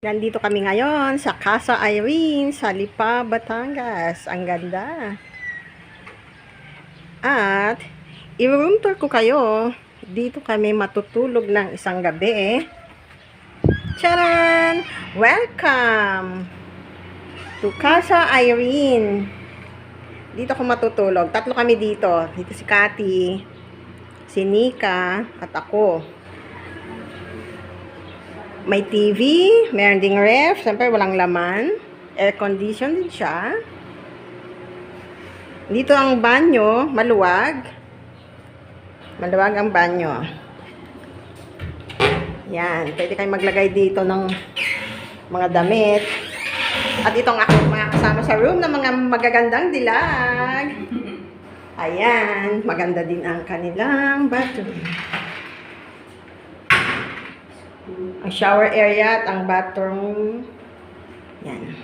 Nandito kami ngayon sa Casa Irene sa Lipa, Batangas. Ang ganda. At i-room tour ko kayo. Dito kami matutulog ng isang gabi. Charan! Welcome to Casa Irene. Dito ako matutulog. Tatlo kami dito. Dito si Cathy, si Nika, at ako. May TV, meron ding ref, siyempre walang laman. Air condition din siya. Dito ang banyo, maluwag. Maluwag ang banyo. Yan, pwede kayong maglagay dito ng mga damit. At itong aking mga kasama sa room ng mga magagandang dilag. Ayan, maganda din ang kanilang bathroom. Ang shower area at ang bathroom. Yan.